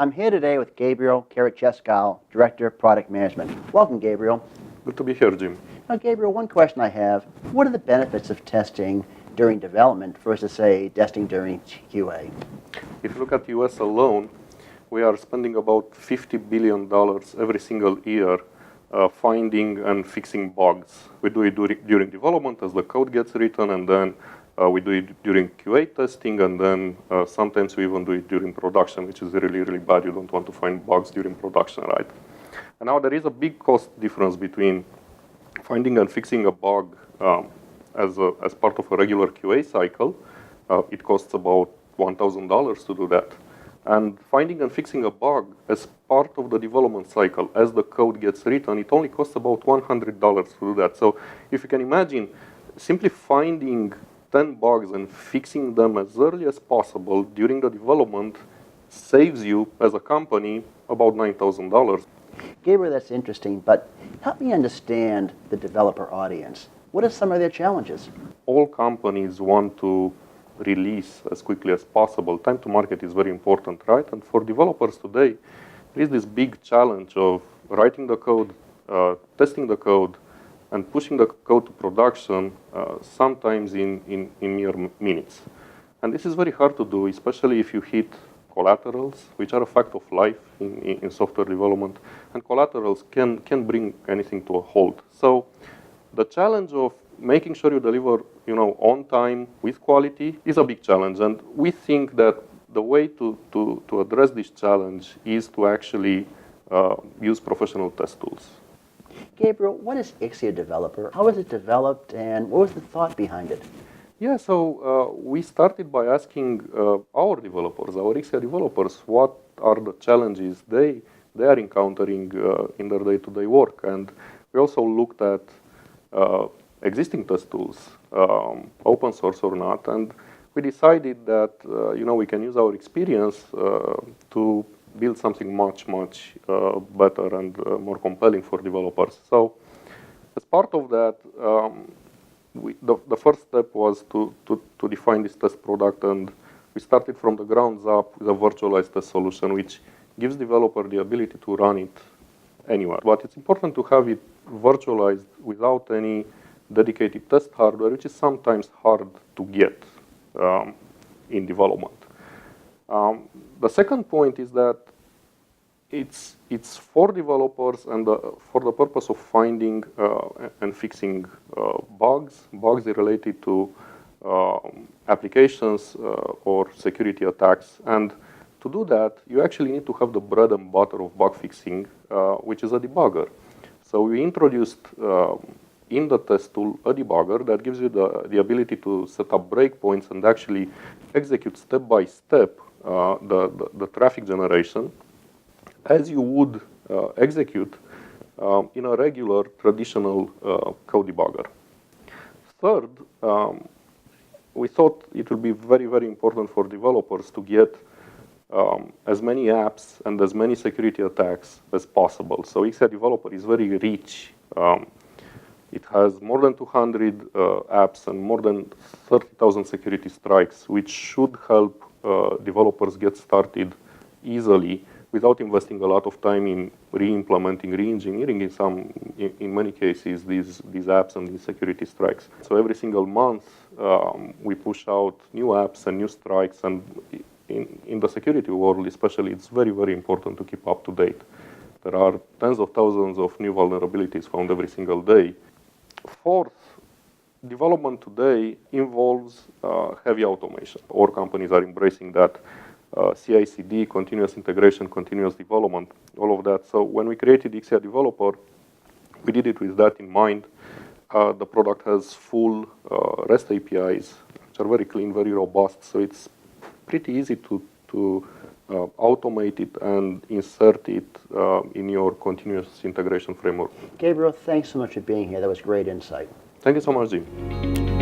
I'm here today with Gabriel Karacheskow, Director of Product Management. Welcome, Gabriel. Good to be here, Jim. Now, Gabriel, one question I have. What are the benefits of testing during development versus, say, testing during QA? If you look at the US alone, we are spending about $50 billion every single year finding and fixing bugs. We do it during development as the code gets written, and then we do it during QA testing, and then sometimes we even do it during production, which is really, really bad. You don't want to find bugs during production, right? And now there is a big cost difference between finding and fixing a bug as part of a regular QA cycle. It costs about $1,000 to do that. And finding and fixing a bug as part of the development cycle, as the code gets written, it only costs about $100 to do that. So if you can imagine, simply finding 10 bugs and fixing them as early as possible during the development saves you, as a company, about $9,000. Gabriel, that's interesting, but help me understand the developer audience. What are some of their challenges? All companies want to release as quickly as possible. Time to market is very important, right? And for developers today, there is this big challenge of writing the code, testing the code, and pushing the code to production, sometimes in mere minutes. And this is very hard to do, especially if you hit collaterals, which are a fact of life in software development. And collaterals can bring anything to a halt. So the challenge of making sure you deliver, on time with quality is a big challenge. And we think that the way to address this challenge is to actually use professional test tools. Gabriel, what is Ixia Developer? How was it developed, and what was the thought behind it? Yeah, so we started by asking our developers, our Ixia developers, what are the challenges they are encountering in their day-to-day work. And we also looked at existing test tools, open source or not, and we decided that we can use our experience to build something much better and more compelling for developers. So as part of that, the first step was to define this test product, and we started from the ground up with a virtualized test solution, which gives developer the ability to run it anywhere. But it's important to have it virtualized without any dedicated test hardware, which is sometimes hard to get in development. The second point is that it's for developers and for the purpose of finding and fixing bugs related to applications or security attacks. And to do that, you actually need to have the bread and butter of bug fixing, which is a debugger. So we introduced in the test tool a debugger that gives you the ability to set up breakpoints and actually execute step by step the traffic generation as you would execute in a regular traditional code debugger. Third, we thought it would be very, very important for developers to get as many apps and as many security attacks as possible. So Ixia Developer is very rich. It has more than 200 apps and more than 30,000 security strikes, which should help developers get started easily without investing a lot of time in re-implementing, re-engineering in many cases, these apps and these security strikes. So every single month, we push out new apps and new strikes, and in the security world especially, it's very, very important to keep up to date. There are tens of thousands of new vulnerabilities found every single day. Fourth, development today involves heavy automation. All companies are embracing that. CI/CD, continuous integration, continuous development, all of that. So when we created Ixia Developer, we did it with that in mind. The product has full REST APIs, which are very clean, very robust. So it's pretty easy to automate it and insert it in your continuous integration framework. Gabriel, thanks so much for being here. That was great insight. Thank you so much, Jim.